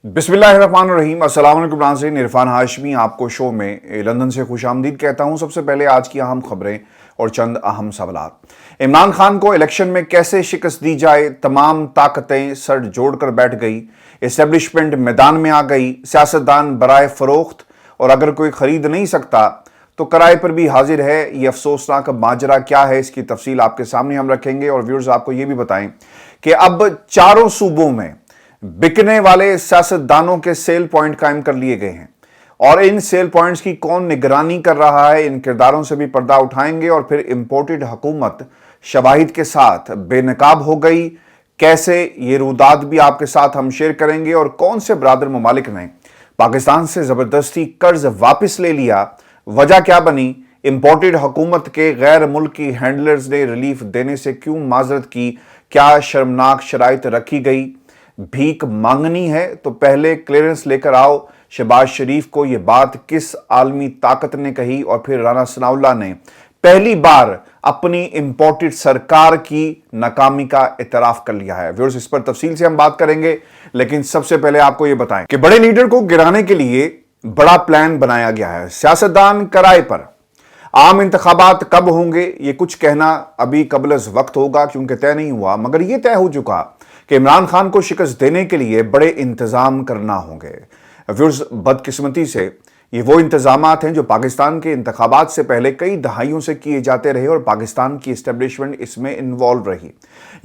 बिस्मिल्लाहिर्रहमानिर्रहीम। अस्सलाम वालेकुम नाज़रीन, इरफान हाशमी आपको शो में लंदन से खुशामदीद कहता हूं। सबसे पहले आज की अहम खबरें और चंद अहम सवालात। इमरान खान को इलेक्शन में कैसे शिकस्त दी जाए, तमाम ताकतें सर जोड़कर बैठ गई, एस्टेब्लिशमेंट मैदान में आ गई, सियासतदान बराए फरोख्त, और अगर कोई खरीद नहीं सकता तो किराए पर भी हाजिर है। ये अफसोसनाक माजरा क्या है, इसकी तफसील आपके सामने हम रखेंगे। और व्यूअर्स, आपको ये भी बताएं कि अब चारों सूबों में बिकने वाले सियासतदानों के सेल पॉइंट कायम कर लिए गए हैं, और इन सेल पॉइंट्स की कौन निगरानी कर रहा है, इन किरदारों से भी पर्दा उठाएंगे। और फिर इंपोर्टेड हुकूमत शवाहिद के साथ बेनकाब हो गई, कैसे, ये रुदात भी आपके साथ हम शेयर करेंगे। और कौन से बरादर ममालिक ने पाकिस्तान से जबरदस्ती कर्ज वापस ले लिया, वजह क्या बनी, इंपोर्टेड हुकूमत के गैर मुल्की हैंडलर्स ने रिलीफ देने से क्यों माजरत की, क्या शर्मनाक शराइत रखी गई, भीख मांगनी है तो पहले क्लियरेंस लेकर आओ। शहबाज शरीफ को यह बात किस आलमी ताकत ने कही, और फिर राना सनाउल्लाह ने पहली बार अपनी इंपोर्टेड सरकार की नाकामी का इतराफ कर लिया है। व्यूअर्स, इस पर तफसील से हम बात करेंगे, लेकिन सबसे पहले आपको यह बताएं कि बड़े लीडर को गिराने के लिए बड़ा प्लान बनाया गया है। सियासतदान किराए पर, आम इंतखाबात कब होंगे ये कुछ कहना अभी कबल अज़ वक्त होगा, क्योंकि तय नहीं हुआ, मगर यह तय हो चुका कि इमरान खान को शिकस्त देने के लिए बड़े इंतजाम करना होंगे। व्यूअर्स, बदकिस्मती से ये वो इंतजामात हैं जो पाकिस्तान के इंतखाबात से पहले कई दहाइयों से किए जाते रहे, और पाकिस्तान की इस्टेब्लिशमेंट इसमें इन्वॉल्व रही।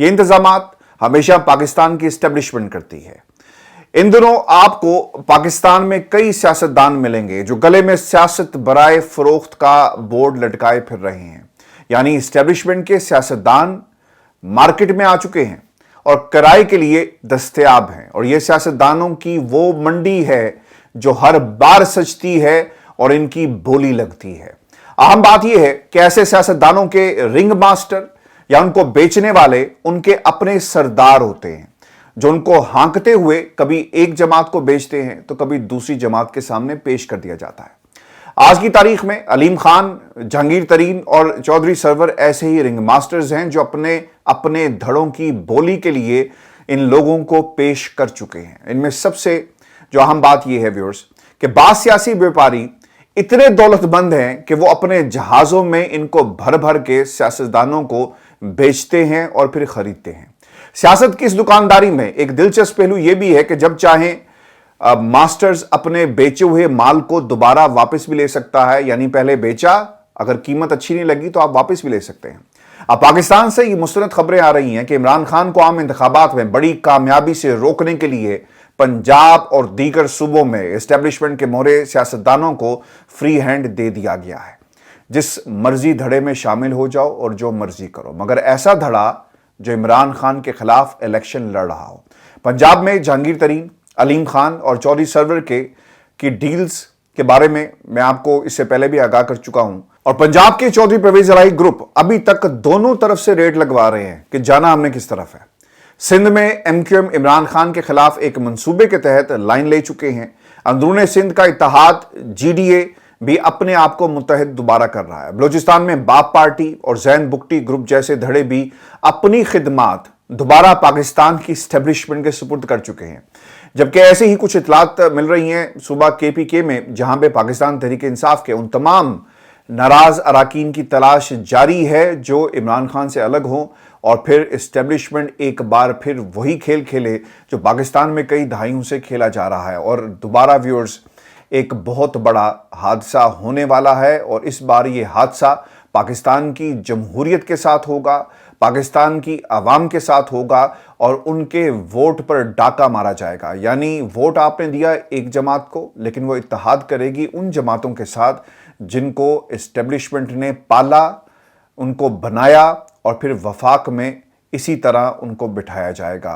ये इंतजामात हमेशा पाकिस्तान की इस्टेब्लिशमेंट करती है। इन दिनों आपको पाकिस्तान में कई सियासतदान मिलेंगे जो गले में सियासत बराए फरोख्त का बोर्ड लटकाए फिर रहे हैं, यानी इस्टेब्लिशमेंट के सियासतदान मार्केट में आ चुके हैं और किराए के लिए दस्तयाब हैं। और ये सियासतदानों की वो मंडी है जो हर बार सजती है और इनकी बोली लगती है। अहम बात यह है कि ऐसे सियासतदानों के रिंग मास्टर या उनको बेचने वाले उनके अपने सरदार होते हैं, जो उनको हांकते हुए कभी एक जमात को बेचते हैं तो कभी दूसरी जमात के सामने पेश कर दिया जाता है। आज की तारीख में अलीम खान, जहांगीर तरीन और चौधरी सरवर ऐसे ही रिंग मास्टर्स हैं जो अपने अपने धड़ों की बोली के लिए इन लोगों को पेश कर चुके हैं। इनमें सबसे जो अहम बात यह है व्यूअर्स कि बास सियासी व्यापारी इतने दौलतमंद हैं कि वो अपने जहाजों में इनको भर भर के सियासतदानों को बेचते हैं और फिर खरीदते हैं। सियासत की इस दुकानदारी में एक दिलचस्प पहलू यह भी है कि जब चाहें मास्टर्स अपने बेचे हुए माल को दोबारा वापस भी ले सकता है, यानी पहले बेचा, अगर कीमत अच्छी नहीं लगी तो आप वापस भी ले सकते हैं। अब पाकिस्तान से ये मुस्तनद खबरें आ रही हैं कि इमरान खान को आम इंतखाबात में बड़ी कामयाबी से रोकने के लिए पंजाब और दीगर सूबों में एस्टेब्लिशमेंट के मोहरे सियासतदानों को फ्री हैंड दे दिया गया है। जिस मर्जी धड़े में शामिल हो जाओ और जो मर्जी करो, मगर ऐसा धड़ा जो इमरान खान के खिलाफ इलेक्शन लड़ रहा हो। पंजाब में जहांगीर तरीन, अलीम खान और चौधरी सरवर की डील्स के बारे में मैं आपको इससे पहले भी आगाह कर चुका हूं, और पंजाब के चौधरी परवेज इलाही ग्रुप अभी तक दोनों तरफ से रेड लगवा रहे हैं कि जाना हमने किस तरफ है। सिंध में एमक्यूएम इमरान खान के खिलाफ एक मंसूबे के तहत लाइन ले चुके हैं। अंदरूनी सिंध का इत्तेहाद जीडीए भी अपने आप को मुत्तहिद दोबारा कर रहा है। बलूचिस्तान में बाप पार्टी और जैन बुगटी ग्रुप जैसे धड़े भी अपनी खिदमात दोबारा पाकिस्तान की स्टैब्लिशमेंट के सुपुर्द कर चुके हैं। जबकि ऐसे ही कुछ इतलात मिल रही हैं सूबा केपीके में, जहां पे पाकिस्तान तहरीक इंसाफ के उन तमाम नाराज अराकीन की तलाश जारी है जो इमरान खान से अलग हो, और फिर इस्टेब्लिशमेंट एक बार फिर वही खेल खेले जो पाकिस्तान में कई दहाइयों से खेला जा रहा है। और दोबारा व्यूअर्स, एक बहुत बड़ा हादसा होने वाला है, और इस बार ये हादसा पाकिस्तान की जमहूरियत के साथ होगा, पाकिस्तान की आवाम के साथ होगा, और उनके वोट पर डाका मारा जाएगा। यानी वोट आपने दिया एक जमात को, लेकिन वो इत्तेहाद करेगी उन जमातों के साथ जिनको इस्टेब्लिशमेंट ने पाला, उनको बनाया, और फिर वफाक में इसी तरह उनको बिठाया जाएगा।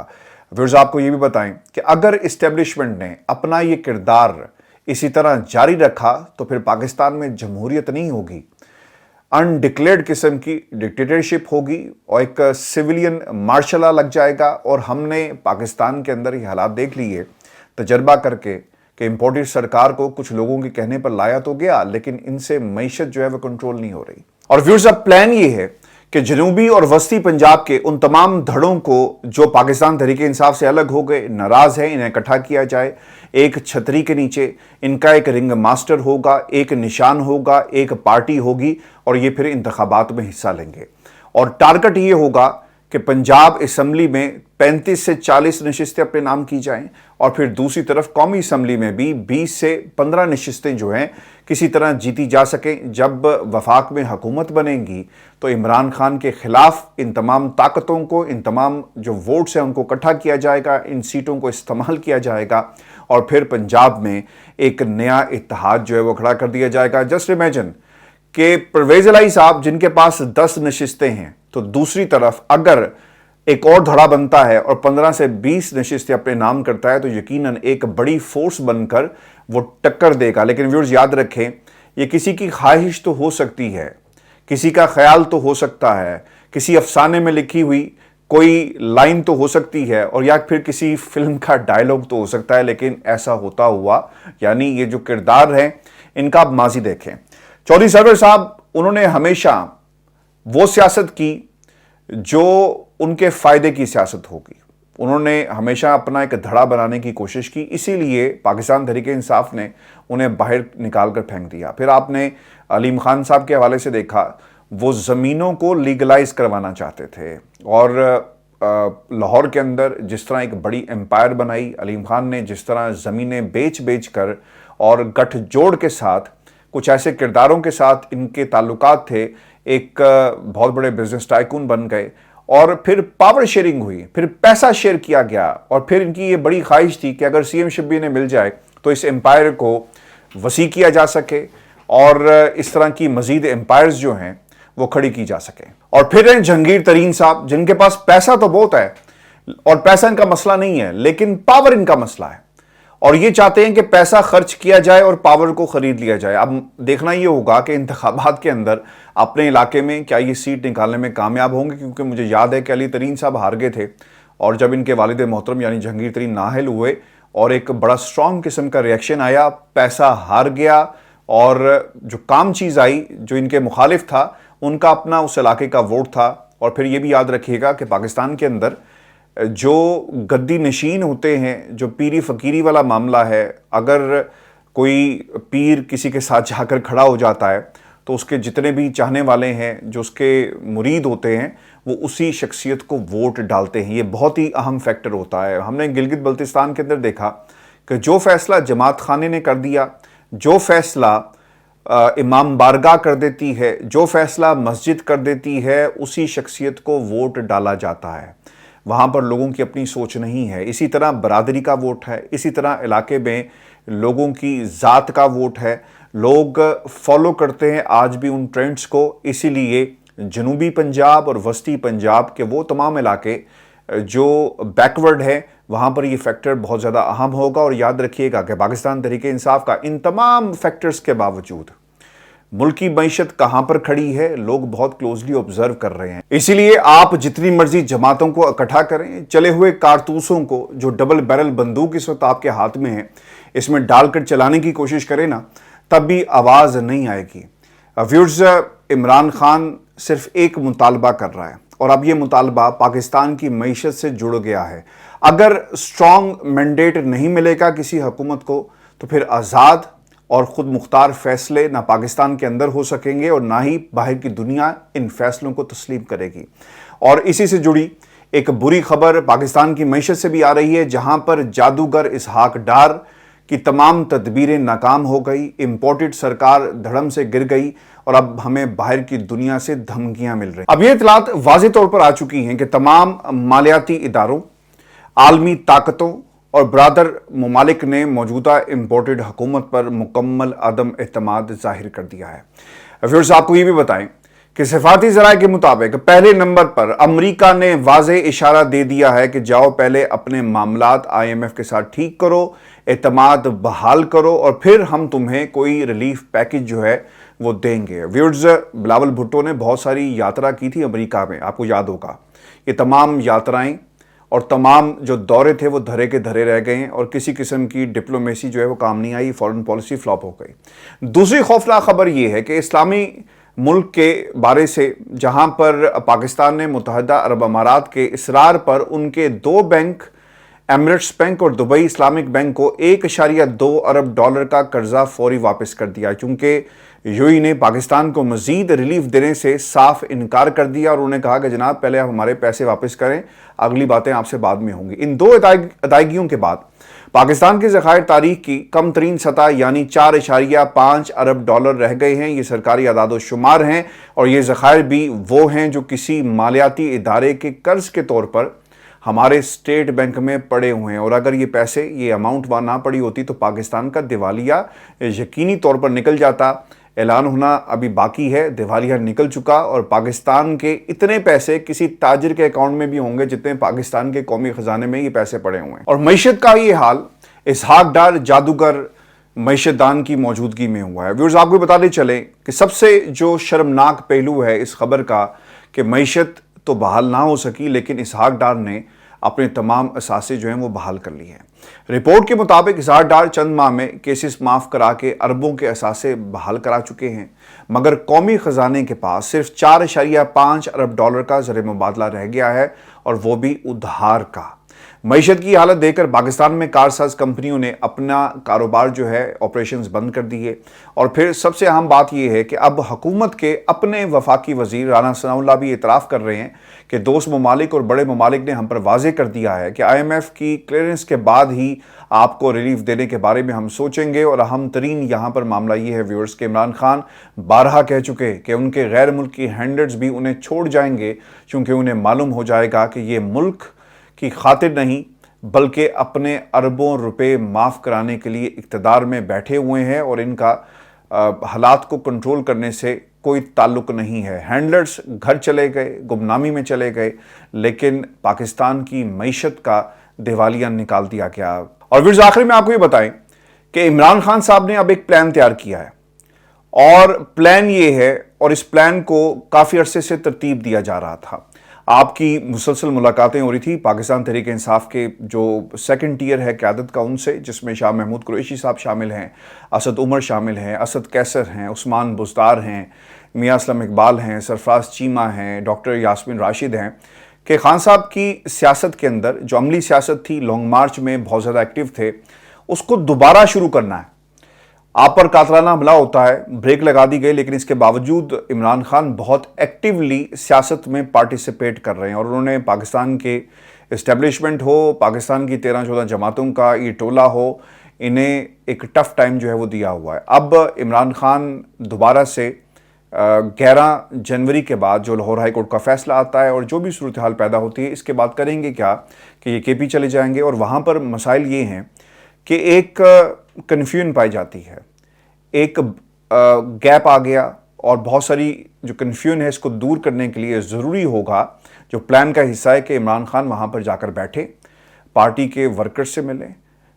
व्यूअर्स, आपको ये भी बताएं कि अगर इस्टेब्लिशमेंट ने अपना ये किरदार इसी तरह जारी रखा तो फिर पाकिस्तान में जमहूरियत नहीं होगी, अनडिक्लेयर्ड किस्म की डिक्टेटरशिप होगी, और एक सिविलियन मार्शल लॉ लग जाएगा। और हमने पाकिस्तान के अंदर ये हालात देख लिए तजर्बा करके कि इंपोर्टेड सरकार को कुछ लोगों के कहने पर लाया तो गया, लेकिन इनसे मईशत जो है वो कंट्रोल नहीं हो रही। और व्यूअर्स, अब प्लान ये है کہ جنوبی اور وسطی پنجاب کے ان تمام دھڑوں کو جو پاکستان تحریک انصاف سے الگ ہو گئے، ناراض ہیں، انہیں اکٹھا کیا جائے، ایک چھتری کے نیچے ان کا ایک رنگ ماسٹر ہوگا، ایک نشان ہوگا، ایک پارٹی ہوگی اور یہ پھر انتخابات میں حصہ لیں گے۔ اور ٹارگٹ یہ ہوگا کہ پنجاب اسمبلی میں 35 سے 40 نشستیں اپنے نام کی جائیں، اور پھر دوسری طرف قومی اسمبلی میں بھی 20 سے 15 نشستیں جو ہیں کسی طرح جیتی جا سکیں۔ جب وفاق میں حکومت بنے گی تو عمران خان کے خلاف ان تمام طاقتوں کو، ان تمام جو ووٹس ہیں ان کو اکٹھا کیا جائے گا، ان سیٹوں کو استعمال کیا جائے گا، اور پھر پنجاب میں ایک نیا اتحاد جو ہے وہ کھڑا کر دیا جائے گا۔ جسٹ امیجن کہ پرویز الہی صاحب جن کے پاس 10 نشستیں ہیں، تو دوسری طرف اگر ایک اور دھڑا بنتا ہے اور 15 سے 20 نشستیں اپنے نام کرتا ہے تو یقیناً ایک بڑی فورس بن کر وہ ٹکر دے گا۔ لیکن ویورز یاد رکھیں، یہ کسی کی خواہش تو ہو سکتی ہے، کسی کا خیال تو ہو سکتا ہے، کسی افسانے میں لکھی ہوئی کوئی لائن تو ہو سکتی ہے، اور یا پھر کسی فلم کا ڈائیلاگ تو ہو سکتا ہے، لیکن ایسا ہوتا ہوا یعنی یہ جو کردار ہیں ان کا آپ ماضی دیکھیں۔ چودھری سرور صاحب انہوں نے ہمیشہ وہ سیاست کی جو ان کے فائدے کی سیاست ہوگی، انہوں نے ہمیشہ اپنا ایک دھڑا بنانے کی کوشش کی، اسی لیے پاکستان تحریک انصاف نے انہیں باہر نکال کر پھینک دیا۔ پھر آپ نے علیم خان صاحب کے حوالے سے دیکھا، وہ زمینوں کو لیگلائز کروانا چاہتے تھے، اور لاہور کے اندر جس طرح ایک بڑی امپائر بنائی علیم خان نے، جس طرح زمینیں بیچ کر اور گٹھ جوڑ کے ساتھ کچھ ایسے کرداروں کے ساتھ ان کے تعلقات تھے، ایک بہت بڑے بزنس ٹائکون بن گئے، اور پھر پاور شیئرنگ ہوئی، پھر پیسہ شیئر کیا گیا، اور پھر ان کی یہ بڑی خواہش تھی کہ اگر سی ایم شبیر نے مل جائے تو اس امپائر کو وسیع کیا جا سکے اور اس طرح کی مزید امپائرز جو ہیں وہ کھڑی کی جا سکیں۔ اور پھر ہیں جہانگیر ترین صاحب جن کے پاس پیسہ تو بہت ہے، اور پیسہ ان کا مسئلہ نہیں ہے لیکن پاور ان کا مسئلہ ہے، اور یہ چاہتے ہیں کہ پیسہ خرچ کیا جائے اور پاور کو خرید لیا جائے۔ اب دیکھنا یہ ہوگا کہ انتخابات کے اندر اپنے علاقے میں کیا یہ سیٹ نکالنے میں کامیاب ہوں گے، کیونکہ مجھے یاد ہے کہ علی ترین صاحب ہار گئے تھے، اور جب ان کے والد محترم یعنی جہانگیر ترین نااہل ہوئے اور ایک بڑا سٹرونگ قسم کا ریاکشن آیا، پیسہ ہار گیا، اور جو کام چیز آئی جو ان کے مخالف تھا ان کا اپنا اس علاقے کا ووٹ تھا۔ اور پھر یہ بھی یاد رکھیے گا کہ پاکستان کے اندر جو گدی نشین ہوتے ہیں، جو پیری فقیری والا معاملہ ہے، اگر کوئی پیر کسی کے ساتھ جا کر کھڑا ہو جاتا ہے تو اس کے جتنے بھی چاہنے والے ہیں، جو اس کے مرید ہوتے ہیں، وہ اسی شخصیت کو ووٹ ڈالتے ہیں۔ یہ بہت ہی اہم فیکٹر ہوتا ہے۔ ہم نے گلگت بلتستان کے اندر دیکھا کہ جو فیصلہ جماعت خانے نے کر دیا، جو فیصلہ امام بارگاہ کر دیتی ہے، جو فیصلہ مسجد کر دیتی ہے، اسی شخصیت کو ووٹ ڈالا جاتا ہے۔ وہاں پر لوگوں کی اپنی سوچ نہیں ہے۔ اسی طرح برادری کا ووٹ ہے، اسی طرح علاقے میں لوگوں کی ذات کا ووٹ ہے۔ لوگ فالو کرتے ہیں آج بھی ان ٹرینڈز کو، اسی لیے جنوبی پنجاب اور وسطی پنجاب کے وہ تمام علاقے جو بیکورڈ ہے وہاں پر یہ فیکٹر بہت زیادہ اہم ہوگا۔ اور یاد رکھیے گا کہ پاکستان تحریک انصاف کا ان تمام فیکٹرز کے باوجود ملکی معیشت کہاں پر کھڑی ہے لوگ بہت کلوزلی آبزرو کر رہے ہیں۔ اسی لیے آپ جتنی مرضی جماعتوں کو اکٹھا کریں، چلے ہوئے کارتوسوں کو جو ڈبل بیرل بندوق اس وقت آپ کے ہاتھ میں ہے اس میں ڈال کر چلانے کی کوشش کریں نا، تب بھی آواز نہیں آئے گی۔ ویورز، عمران خان صرف ایک مطالبہ کر رہا ہے، اور اب یہ مطالبہ پاکستان کی معیشت سے جڑ گیا ہے۔ اگر اسٹرانگ مینڈیٹ نہیں ملے گا کسی حکومت کو تو پھر آزاد اور خود مختار فیصلے نہ پاکستان کے اندر ہو سکیں گے اور نہ ہی باہر کی دنیا ان فیصلوں کو تسلیم کرے گی۔ اور اسی سے جڑی ایک بری خبر پاکستان کی معیشت سے بھی آ رہی ہے، جہاں پر جادوگر اسحاق ڈار کی تمام تدبیریں ناکام ہو گئی، امپورٹڈ سرکار دھڑم سے گر گئی، اور اب ہمیں باہر کی دنیا سے دھمکیاں مل رہی ہیں۔ اب یہ اطلاعات واضح طور پر آ چکی ہیں کہ تمام مالیاتی اداروں، عالمی طاقتوں اور برادر ممالک نے موجودہ امپورٹڈ حکومت پر مکمل عدم اعتماد ظاہر کر دیا ہے۔ ویورز، آپ کو یہ بھی بتائیں کہ سفارتی ذرائع کے مطابق پہلے نمبر پر امریکہ نے واضح اشارہ دے دیا ہے کہ جاؤ پہلے اپنے معاملات آئی ایم ایف کے ساتھ ٹھیک کرو، اعتماد بحال کرو، اور پھر ہم تمہیں کوئی ریلیف پیکج جو ہے وہ دیں گے۔ ویورز، بلاول بھٹو نے بہت ساری یاترا کی تھی امریکہ میں، آپ کو یاد ہوگا۔ یہ تمام یاترائیں اور تمام جو دورے تھے وہ دھرے کے دھرے رہ گئے ہیں، اور کسی قسم کی ڈپلومیسی جو ہے وہ کام نہیں آئی، فورن پالیسی فلاپ ہو گئی۔ دوسری خوفناک خبر یہ ہے کہ اسلامی मुल्क के बारे से, जहां पर पाकिस्तान ने मुत्तहदा अरब अमारात के इसरार पर उनके दो बैंक, एमिरेट्स बैंक और दुबई इस्लामिक बैंक को 1.2 अरब डॉलर का कर्जा फौरी वापस कर दिया, क्योंकि यूएई ने पाकिस्तान को मजीद रिलीफ देने से साफ इनकार कर दिया और उन्होंने कहा कि जनाब पहले आप हमारे पैसे वापस करें, अगली बातें आपसे बाद में होंगी। इन दो अदायगियों के बाद पाकिस्तान के ज़खायर तारीख की कम तरीन सतह यानी 4.5 अरब डॉलर रह गए हैं। ये सरकारी अदाद शुमार हैं और ये ज़खायर भी वो हैं जो किसी मालियाती इदारे के कर्ज के तौर पर हमारे स्टेट बैंक में पड़े हुए हैं। और अगर ये पैसे, ये अमाउंट वहाँ ना पड़ी होती तो पाकिस्तान का दिवालिया यकीनी तौर पर निकल जाता। ऐलान होना अभी बाकी है, दिवालिया निकल चुका और पाकिस्तान के इतने पैसे किसी ताजिर के अकाउंट में भी होंगे जितने पाकिस्तान के कौमी खजाने में ये पैसे पड़े हुए हैं। और मईशत का ये हाल इसहाक डार जादूगर मईशतदान की मौजूदगी में हुआ है। व्यूअर्स, आपको बताते चले कि सबसे जो शर्मनाक पहलू है इस खबर का कि मईशत तो बहाल ना हो सकी, लेकिन इसहाक डार ने अपने तमाम असासे जो हैं वो बहाल कर लिए हैं। रिपोर्ट के मुताबिक इसहाक डार चंद माह में केसेस माफ़ करा के अरबों के असासे बहाल करा चुके हैं, मगर कौमी ख़जाने के पास सिर्फ 4.5 अरब डॉलर का ज़र मुबादला रह गया है और वो भी उधार का। मईशत की हालत देखकर पाकिस्तान में कारसाज कंपनियों ने अपना कारोबार जो है ऑपरेशंस बंद कर दिए। और फिर सबसे अहम बात यह है कि अब हुकूमत के अपने वफाकी वजीर राना सनाउल्लाह भी इतराफ़ कर रहे हैं कि दोस्त ममालिक और बड़े ममालिक ने हम पर वाजे कर दिया है कि IMF की क्लियरेंस के बाद ही आपको रिलीफ देने के बारे में हम सोचेंगे। और अहम तरीन यहाँ पर मामला ये है व्यूअर्स कि इमरान खान बारहा कह चुके कि उनके गैर मुल्की हैंडल्स भी उन्हें छोड़ जाएंगे, क्योंकि उन्हें मालूम हो जाएगा कि ये मुल्क की खातिर नहीं बल्कि अपने अरबों रुपए माफ़ कराने के लिए इक़्तिदार में बैठे हुए हैं और इनका हालात को कंट्रोल करने से कोई ताल्लुक़ नहीं है। हैंडलर्स घर चले गए, गुमनामी में चले गए, लेकिन पाकिस्तान की मईशत का दिवालिया निकाल दिया गया। और फिर आखिर में आपको ये बताएं कि इमरान खान साहब ने अब एक प्लान तैयार किया है और प्लान ये है, और इस प्लान को काफ़ी अरसे से तरतीब दिया जा रहा था। आपकी मुसलसल मुलाकातें हो रही थी पाकिस्तान तहरीक इंसाफ के जो सेकंड टियर है क़यादत का उनसे, जिसमें शाह महमूद कुरैशी साहब शामिल हैं, असद उमर शामिल हैं, असद कैसर हैं, उस्मान बुज़दार हैं, मियां असलम इकबाल हैं, सरफराज चीमा हैं, डॉक्टर यास्मीन राशिद हैं, कि खान साहब की सियासत के अंदर जो अमली सियासत थी, लॉन्ग मार्च में बहुत ज़्यादा एक्टिव थे, उसको दोबारा शुरू करना है। आप पर कातलाना हमला होता है, ब्रेक लगा दी गई, लेकिन इसके बावजूद इमरान खान बहुत एक्टिवली सियासत में पार्टिसिपेट कर रहे हैं और उन्होंने पाकिस्तान के इस्टेब्लिशमेंट हो, पाकिस्तान की 13-14 जमातों का ये टोला हो, इन्हें एक टफ टाइम जो है वो दिया हुआ है। अब इमरान खान दोबारा से 11 जनवरी के बाद जो लाहौर हाई कोर्ट का फैसला आता है और जो भी सूरत हाल पैदा होती है, इसके बाद करेंगे क्या कि ये KP चले जाएंगे। और वहाँ पर मसाइल ये हैं कि एक कन्फ्यूजन पाई जाती है, एक गैप आ गया और बहुत सारी जो कन्फ्यूजन है इसको दूर करने के लिए ज़रूरी होगा, जो प्लान का हिस्सा है, कि इमरान खान वहाँ पर जाकर बैठे, पार्टी के वर्कर्स से मिलें,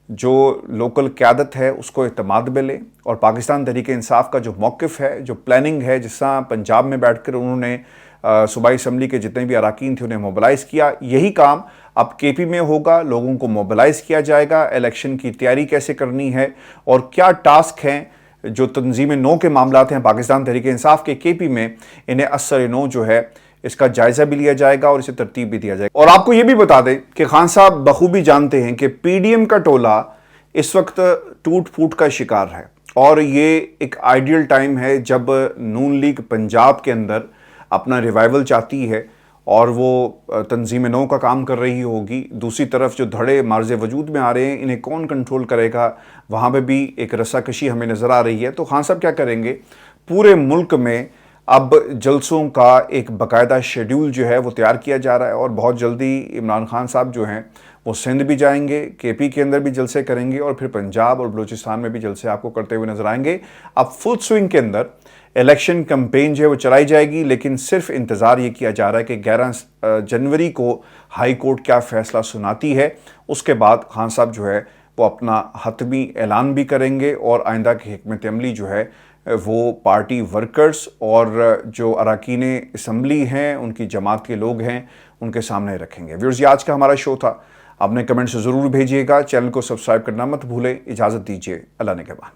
जो लोकल क़यादत है उसको इत्मीनान मिले और पाकिस्तान तहरीक इंसाफ का जो मौक़िफ़ है, जो प्लानिंग है, जिस तरह पंजाब में बैठकर उन्होंने सूबाई असम्बली के जितने भी अरकान थे उन्हें मोबिलाइज़ किया, यही काम अब KP में होगा। लोगों को मोबिलाइज़ किया जाएगा, इलेक्शन की तैयारी कैसे करनी है और क्या टास्क हैं, जो तंजीम नो के मामला हैं पाकिस्तान तहरीक इंसाफ के KP में, इन्हें असर नो जो है इसका जायज़ा भी लिया जाएगा और इसे तरतीब भी दिया जाएगा। और आपको ये भी बता दें कि खान साहब बखूबी जानते हैं कि PDM का टोला इस वक्त टूट फूट का शिकार है और ये एक आइडियल टाइम है जब नून लीग पंजाब के अंदर अपना रिवाइवल चाहती है और वो तंजीम नो का काम कर रही होगी। दूसरी तरफ जो धड़े मार्ज़ वजूद में आ रहे हैं, इन्हें कौन कंट्रोल करेगा, वहाँ पे भी एक रस्साकशी हमें नज़र आ रही है। तो खान साहब क्या करेंगे, पूरे मुल्क में अब जलसों का एक बाकायदा शेड्यूल जो है वो तैयार किया जा रहा है और बहुत जल्दी इमरान खान साहब जो हैं वो सिंध भी जाएंगे, KP के अंदर भी जलसे करेंगे और फिर पंजाब और बलूचिस्तान में भी जलसे आपको करते हुए नजर आएंगे। अब फुल स्विंग के अंदर इलेक्शन कैंपेन जो है वो चलाई जाएगी, लेकिन सिर्फ इंतज़ार ये किया जा रहा है कि 11 जनवरी को हाई कोर्ट क्या फ़ैसला सुनाती है। उसके बाद खान साहब जो है वो अपना हतमी ऐलान भी करेंगे और आइंदा की हिकमत अमली जो है वो पार्टी वर्कर्स और जो अरकान असम्बली हैं, उनकी जमात के लोग हैं, उनके सामने रखेंगे। व्यूअर्स, ये आज का हमारा शो था। अपने कमेंट्स ज़रूर भेजिएगा, चैनल को सब्सक्राइब करना मत भूलें। इजाज़त दीजिए, अल्लाह ने के बाद।